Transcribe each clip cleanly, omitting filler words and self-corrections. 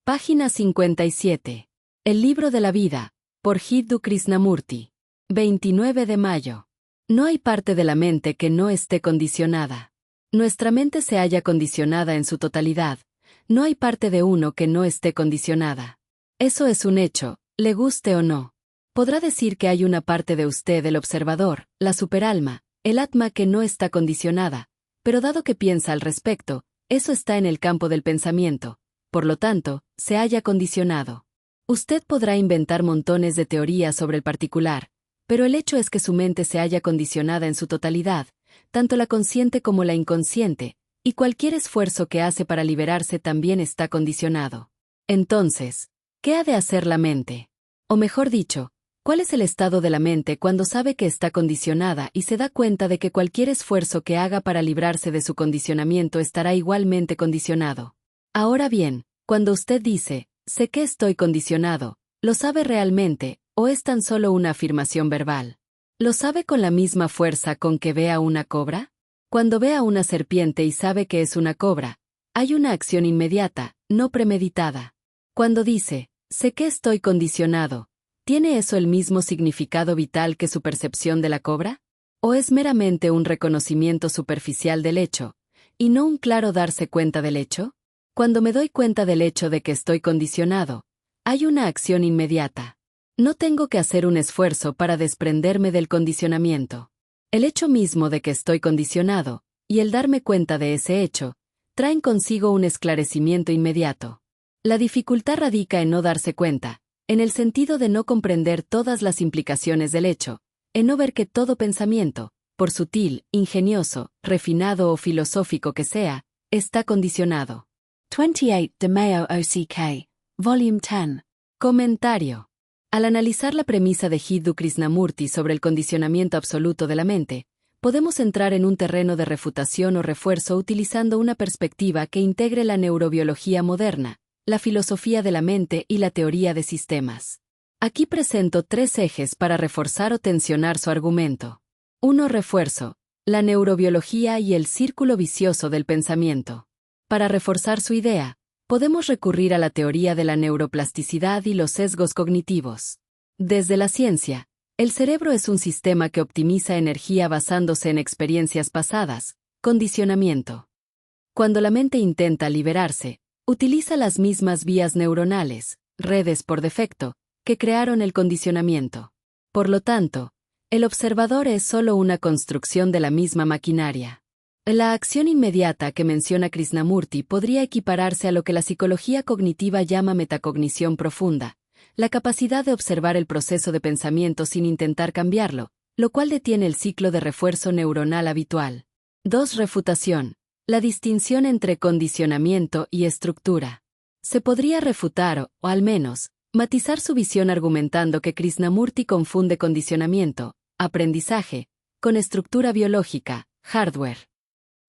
Página 57. El libro de la vida, por Jiddu Krishnamurti. 29 de mayo. No hay parte de la mente que no esté condicionada. Nuestra mente se halla condicionada en su totalidad. No hay parte de uno que no esté condicionada. Eso es un hecho, le guste o no. Podrá decir que hay una parte de usted, el observador, la superalma, el atma que no está condicionada, pero dado que piensa al respecto, eso está en el campo del pensamiento, por lo tanto, se halla condicionado. Usted podrá inventar montones de teorías sobre el particular, pero el hecho es que su mente se halla condicionada en su totalidad, tanto la consciente como la inconsciente, y cualquier esfuerzo que hace para liberarse también está condicionado. Entonces, ¿qué ha de hacer la mente? O mejor dicho, ¿cuál es el estado de la mente cuando sabe que está condicionada y se da cuenta de que cualquier esfuerzo que haga para librarse de su condicionamiento estará igualmente condicionado? Ahora bien, cuando usted dice, sé que estoy condicionado, ¿lo sabe realmente, o es tan solo una afirmación verbal? ¿Lo sabe con la misma fuerza con que ve a una cobra? Cuando ve a una serpiente y sabe que es una cobra, hay una acción inmediata, no premeditada. Cuando dice, sé que estoy condicionado, ¿tiene eso el mismo significado vital que su percepción de la cobra? ¿O es meramente un reconocimiento superficial del hecho, y no un claro darse cuenta del hecho? Cuando me doy cuenta del hecho de que estoy condicionado, hay una acción inmediata. No tengo que hacer un esfuerzo para desprenderme del condicionamiento. El hecho mismo de que estoy condicionado, y el darme cuenta de ese hecho, traen consigo un esclarecimiento inmediato. La dificultad radica en no darse cuenta, en el sentido de no comprender todas las implicaciones del hecho, en no ver que todo pensamiento, por sutil, ingenioso, refinado o filosófico que sea, está condicionado. 28 de Mayo OCK, Volume 10. Comentario. Al analizar la premisa de Jiddu Krishnamurti sobre el condicionamiento absoluto de la mente, podemos entrar en un terreno de refutación o refuerzo utilizando una perspectiva que integre la neurobiología moderna, la filosofía de la mente y la teoría de sistemas. Aquí presento 3 ejes para reforzar o tensionar su argumento. 1. Refuerzo. La neurobiología y el círculo vicioso del pensamiento. Para reforzar su idea, podemos recurrir a la teoría de la neuroplasticidad y los sesgos cognitivos. Desde la ciencia, el cerebro es un sistema que optimiza energía basándose en experiencias pasadas, condicionamiento. Cuando la mente intenta liberarse, utiliza las mismas vías neuronales, redes por defecto, que crearon el condicionamiento. Por lo tanto, el observador es solo una construcción de la misma maquinaria. La acción inmediata que menciona Krishnamurti podría equipararse a lo que la psicología cognitiva llama metacognición profunda, la capacidad de observar el proceso de pensamiento sin intentar cambiarlo, lo cual detiene el ciclo de refuerzo neuronal habitual. 2. Refutación. La distinción entre condicionamiento y estructura. Se podría refutar o, al menos, matizar su visión argumentando que Krishnamurti confunde condicionamiento, aprendizaje, con estructura biológica, hardware.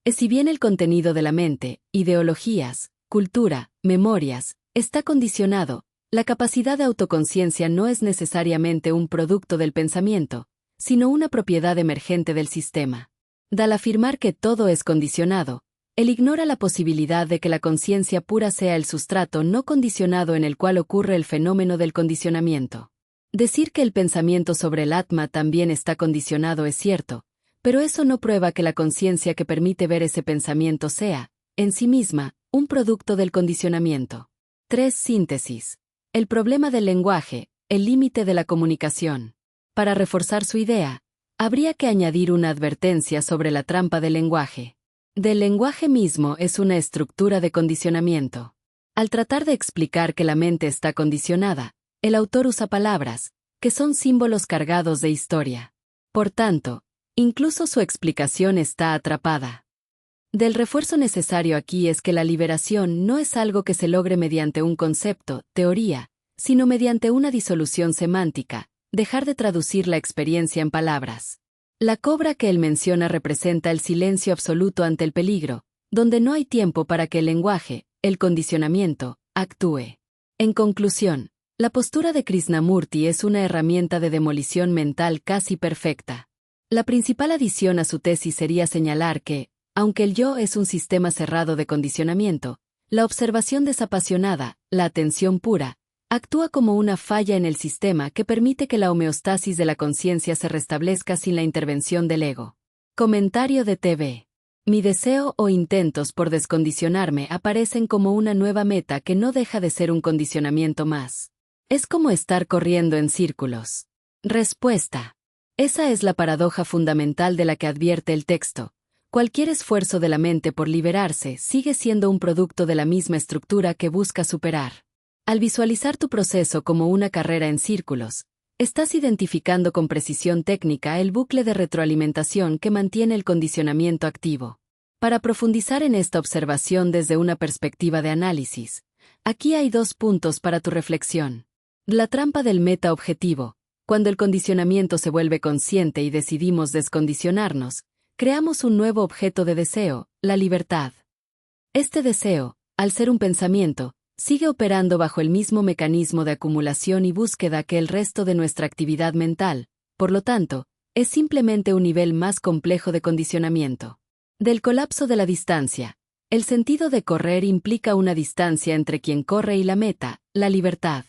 Si bien el contenido de la mente, ideologías, cultura, memorias, está condicionado, la capacidad de autoconciencia no es necesariamente un producto del pensamiento, sino una propiedad emergente del sistema. Al afirmar que todo es condicionado, él ignora la posibilidad de que la conciencia pura sea el sustrato no condicionado en el cual ocurre el fenómeno del condicionamiento. Decir que el pensamiento sobre el Atma también está condicionado es cierto, pero eso no prueba que la conciencia que permite ver ese pensamiento sea, en sí misma, un producto del condicionamiento. 3. Síntesis. El problema del lenguaje, el límite de la comunicación. Para reforzar su idea, habría que añadir una advertencia sobre la trampa del lenguaje. Del lenguaje mismo es una estructura de condicionamiento. Al tratar de explicar que la mente está condicionada, el autor usa palabras, que son símbolos cargados de historia. Por tanto, incluso su explicación está atrapada. Del refuerzo necesario aquí es que la liberación no es algo que se logre mediante un concepto, teoría, sino mediante una disolución semántica, dejar de traducir la experiencia en palabras. La cobra que él menciona representa el silencio absoluto ante el peligro, donde no hay tiempo para que el lenguaje, el condicionamiento, actúe. En conclusión, la postura de Krishnamurti es una herramienta de demolición mental casi perfecta. La principal adición a su tesis sería señalar que, aunque el yo es un sistema cerrado de condicionamiento, La observación desapasionada, la atención pura, actúa como una falla en el sistema que permite que la homeostasis de la conciencia se restablezca sin la intervención del ego. Comentario de TV. Mi deseo o intentos por descondicionarme aparecen como una nueva meta que no deja de ser un condicionamiento más. Es como estar corriendo en círculos. Respuesta. Esa es la paradoja fundamental de la que advierte el texto. Cualquier esfuerzo de la mente por liberarse sigue siendo un producto de la misma estructura que busca superar. Al visualizar tu proceso como una carrera en círculos, estás identificando con precisión técnica el bucle de retroalimentación que mantiene el condicionamiento activo. Para profundizar en esta observación desde una perspectiva de análisis, aquí hay 2 puntos para tu reflexión. La trampa del meta-objetivo. Cuando el condicionamiento se vuelve consciente y decidimos descondicionarnos, creamos un nuevo objeto de deseo, la libertad. Este deseo, al ser un pensamiento, sigue operando bajo el mismo mecanismo de acumulación y búsqueda que el resto de nuestra actividad mental, por lo tanto, es simplemente un nivel más complejo de condicionamiento. Del colapso de la distancia. El sentido de correr implica una distancia entre quien corre y la meta, la libertad.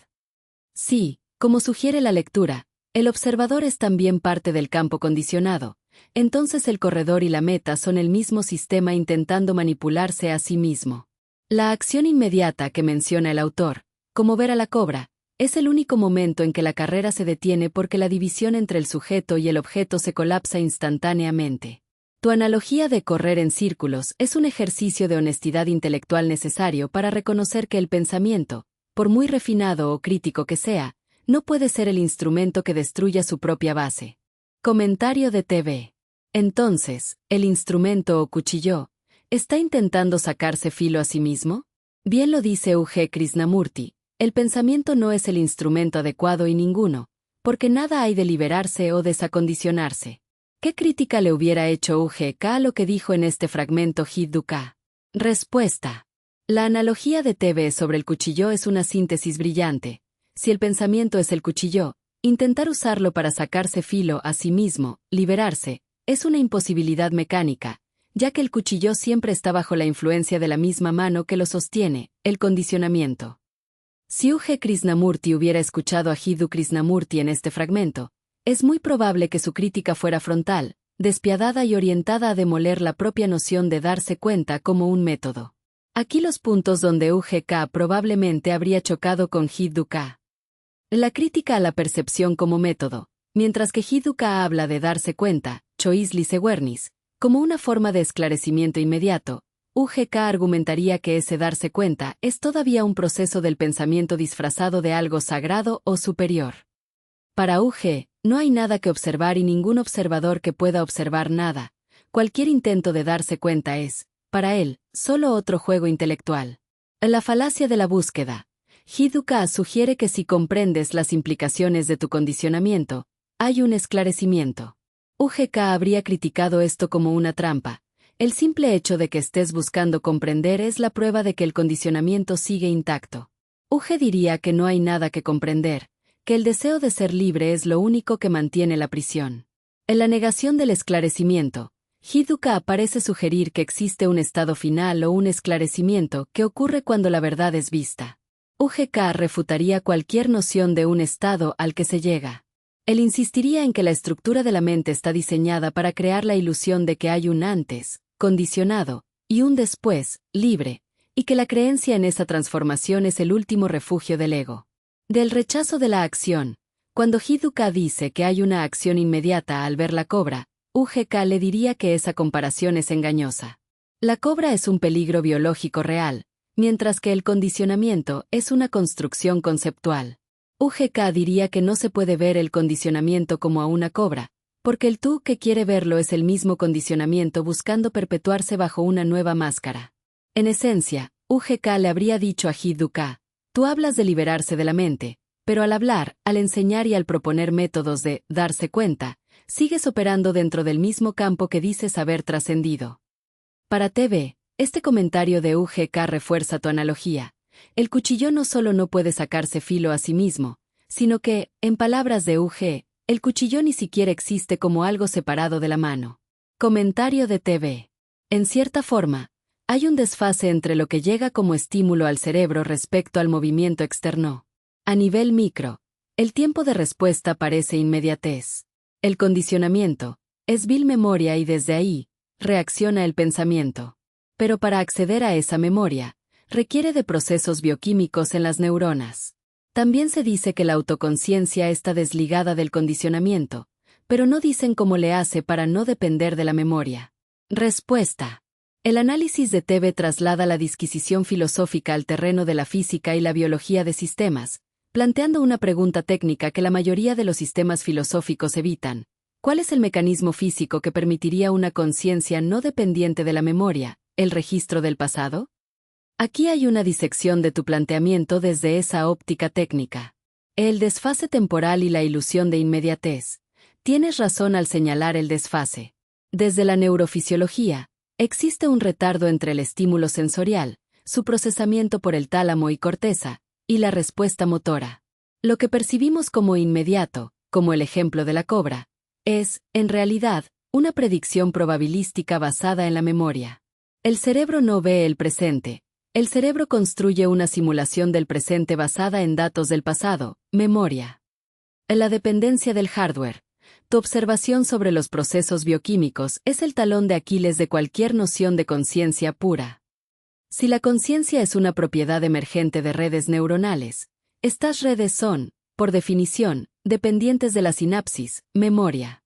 Sí, como sugiere la lectura, el observador es también parte del campo condicionado, entonces el corredor y la meta son el mismo sistema intentando manipularse a sí mismo. La acción inmediata que menciona el autor, como ver a la cobra, es el único momento en que la carrera se detiene porque la división entre el sujeto y el objeto se colapsa instantáneamente. Tu analogía de correr en círculos es un ejercicio de honestidad intelectual necesario para reconocer que el pensamiento, por muy refinado o crítico que sea, no puede ser el instrumento que destruya su propia base. Comentario de TV. Entonces, ¿el instrumento o cuchillo está intentando sacarse filo a sí mismo? Bien lo dice U.G. Krishnamurti, el pensamiento no es el instrumento adecuado y ninguno, porque nada hay de liberarse o desacondicionarse. ¿Qué crítica le hubiera hecho U.G.K. a lo que dijo en este fragmento Hidduka? Respuesta. La analogía de TV sobre el cuchillo es una síntesis brillante. Si el pensamiento es el cuchillo, intentar usarlo para sacarse filo a sí mismo, liberarse, es una imposibilidad mecánica, ya que el cuchillo siempre está bajo la influencia de la misma mano que lo sostiene, el condicionamiento. Si U.G. Krishnamurti hubiera escuchado a Jiddu Krishnamurti en este fragmento, es muy probable que su crítica fuera frontal, despiadada y orientada a demoler la propia noción de darse cuenta como un método. Aquí los puntos donde U.G.K. probablemente habría chocado con Hidduka. La crítica a la percepción como método, mientras que Hidduka habla de darse cuenta, choisli sewernis, como una forma de esclarecimiento inmediato, U.G.K. argumentaría que ese darse cuenta es todavía un proceso del pensamiento disfrazado de algo sagrado o superior. Para U.G., no hay nada que observar y ningún observador que pueda observar nada. Cualquier intento de darse cuenta es, para él, solo otro juego intelectual. La falacia de la búsqueda. Hidduka sugiere que si comprendes las implicaciones de tu condicionamiento, hay un esclarecimiento. U.G.K. habría criticado esto como una trampa. El simple hecho de que estés buscando comprender es la prueba de que el condicionamiento sigue intacto. U.G. diría que no hay nada que comprender, que el deseo de ser libre es lo único que mantiene la prisión. En la negación del esclarecimiento, Hidduka parece sugerir que existe un estado final o un esclarecimiento que ocurre cuando la verdad es vista. U.G.K. refutaría cualquier noción de un estado al que se llega. Él insistiría en que la estructura de la mente está diseñada para crear la ilusión de que hay un antes, condicionado, y un después, libre, y que la creencia en esa transformación es el último refugio del ego. Del rechazo de la acción. Cuando Hidduka dice que hay una acción inmediata al ver la cobra, U.G.K. le diría que esa comparación es engañosa. La cobra es un peligro biológico real, mientras que el condicionamiento es una construcción conceptual. U.G.K. diría que no se puede ver el condicionamiento como a una cobra, porque el tú que quiere verlo es el mismo condicionamiento buscando perpetuarse bajo una nueva máscara. En esencia, U.G.K. le habría dicho a Hidduka, tú hablas de liberarse de la mente, pero al hablar, al enseñar y al proponer métodos de darse cuenta, sigues operando dentro del mismo campo que dices haber trascendido. Para TV, este comentario de U.G.K. refuerza tu analogía. El cuchillo no solo no puede sacarse filo a sí mismo, sino que, en palabras de U.G., el cuchillo ni siquiera existe como algo separado de la mano. Comentario de TV. En cierta forma, Hay un desfase entre lo que llega como estímulo al cerebro respecto al movimiento externo. A nivel micro, el tiempo de respuesta parece inmediatez. El condicionamiento es vil memoria y desde ahí reacciona el pensamiento. Pero para acceder a esa memoria, requiere de procesos bioquímicos en las neuronas. También se dice que la autoconciencia está desligada del condicionamiento, pero no dicen cómo le hace para no depender de la memoria. Respuesta. El análisis de TV traslada la disquisición filosófica al terreno de la física y la biología de sistemas, planteando una pregunta técnica que la mayoría de los sistemas filosóficos evitan. ¿Cuál es el mecanismo físico que permitiría una conciencia no dependiente de la memoria, el registro del pasado? Aquí hay una disección de tu planteamiento desde esa óptica técnica. El desfase temporal y la ilusión de inmediatez. Tienes razón al señalar el desfase. Desde la neurofisiología, existe un retardo entre el estímulo sensorial, su procesamiento por el tálamo y corteza, y la respuesta motora. Lo que percibimos como inmediato, como el ejemplo de la cobra, es, en realidad, una predicción probabilística basada en la memoria. El cerebro no ve el presente. El cerebro construye una simulación del presente basada en datos del pasado, memoria. En la dependencia del hardware, tu observación sobre los procesos bioquímicos es el talón de Aquiles de cualquier noción de conciencia pura. Si la conciencia es una propiedad emergente de redes neuronales, estas redes son, por definición, dependientes de la sinapsis, memoria.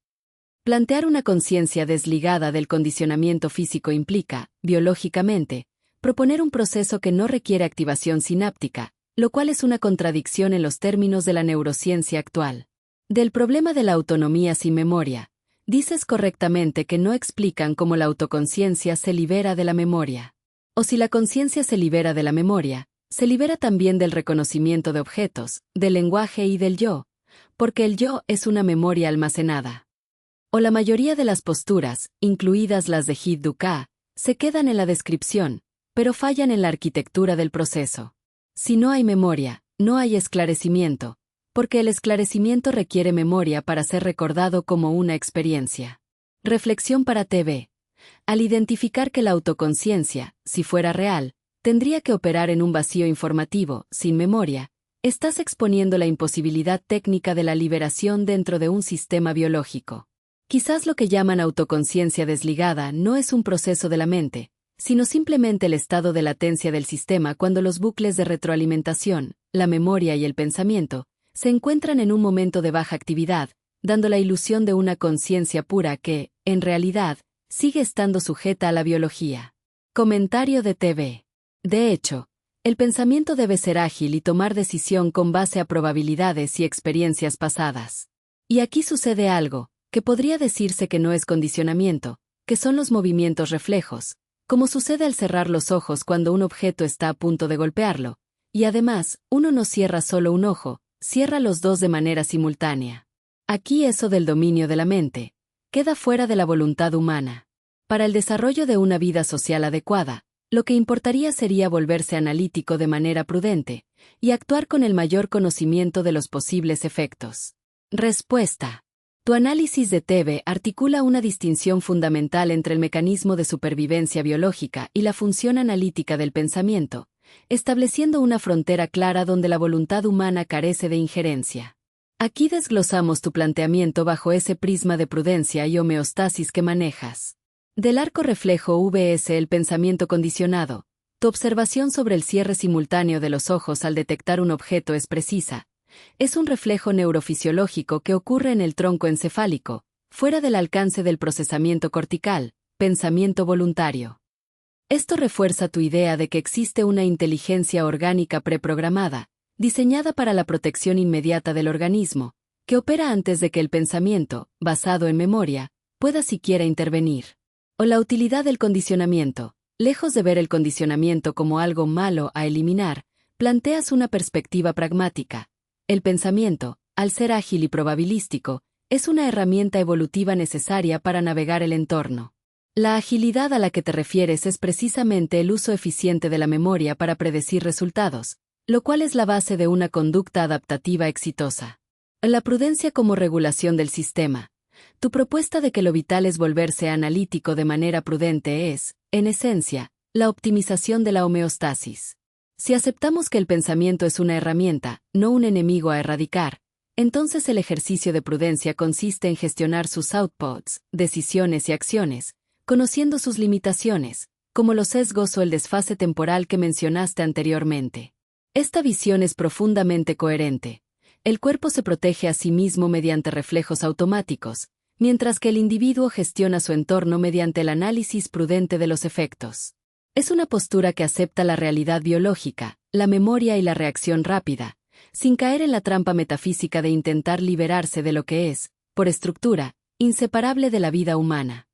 Plantear una conciencia desligada del condicionamiento físico implica, biológicamente, proponer un proceso que no requiere activación sináptica, lo cual es una contradicción en los términos de la neurociencia actual. Del problema de la autonomía sin memoria, dices correctamente que no explican cómo la autoconciencia se libera de la memoria. O si la conciencia se libera de la memoria, se libera también del reconocimiento de objetos, del lenguaje y del yo, porque el yo es una memoria almacenada. O la mayoría de las posturas, incluidas las de Hid Dukkha, se quedan en la descripción, pero fallan en la arquitectura del proceso. Si no hay memoria, no hay esclarecimiento, porque el esclarecimiento requiere memoria para ser recordado como una experiencia. Reflexión para TV. Al identificar que la autoconciencia, si fuera real, tendría que operar en un vacío informativo, sin memoria, estás exponiendo la imposibilidad técnica de la liberación dentro de un sistema biológico. Quizás lo que llaman autoconciencia desligada no es un proceso de la mente, sino simplemente el estado de latencia del sistema cuando los bucles de retroalimentación, la memoria y el pensamiento, se encuentran en un momento de baja actividad, dando la ilusión de una conciencia pura que, en realidad, sigue estando sujeta a la biología. Comentario de TV. De hecho, el pensamiento debe ser ágil y tomar decisión con base a probabilidades y experiencias pasadas. Y aquí sucede algo, que podría decirse que no es condicionamiento, que son los movimientos reflejos, como sucede al cerrar los ojos cuando un objeto está a punto de golpearlo, y además, uno no cierra solo un ojo, cierra los dos de manera simultánea. Aquí eso del dominio de la mente queda fuera de la voluntad humana. Para el desarrollo de una vida social adecuada, lo que importaría sería volverse analítico de manera prudente y actuar con el mayor conocimiento de los posibles efectos. Respuesta. Tu análisis de TV articula una distinción fundamental entre el mecanismo de supervivencia biológica y la función analítica del pensamiento, estableciendo una frontera clara donde la voluntad humana carece de injerencia. Aquí desglosamos tu planteamiento bajo ese prisma de prudencia y homeostasis que manejas. Del arco reflejo vs el pensamiento condicionado, tu observación sobre el cierre simultáneo de los ojos al detectar un objeto es precisa. Es un reflejo neurofisiológico que ocurre en el tronco encefálico, fuera del alcance del procesamiento cortical, pensamiento voluntario. Esto refuerza tu idea de que existe una inteligencia orgánica preprogramada, diseñada para la protección inmediata del organismo, que opera antes de que el pensamiento, basado en memoria, pueda siquiera intervenir. O la utilidad del condicionamiento. Lejos de ver el condicionamiento como algo malo a eliminar, planteas una perspectiva pragmática. El pensamiento, al ser ágil y probabilístico, es una herramienta evolutiva necesaria para navegar el entorno. La agilidad a la que te refieres es precisamente el uso eficiente de la memoria para predecir resultados, lo cual es la base de una conducta adaptativa exitosa. La prudencia como regulación del sistema. Tu propuesta de que lo vital es volverse analítico de manera prudente es, en esencia, La optimización de la homeostasis. Si aceptamos que el pensamiento es una herramienta, no un enemigo a erradicar, entonces el ejercicio de prudencia consiste en gestionar sus outputs, decisiones y acciones, conociendo sus limitaciones, como los sesgos o el desfase temporal que mencionaste anteriormente. Esta visión es profundamente coherente. El cuerpo se protege a sí mismo mediante reflejos automáticos, mientras que el individuo gestiona su entorno mediante el análisis prudente de los efectos. Es una postura que acepta la realidad biológica, la memoria y la reacción rápida, sin caer en la trampa metafísica de intentar liberarse de lo que es, por estructura, inseparable de la vida humana.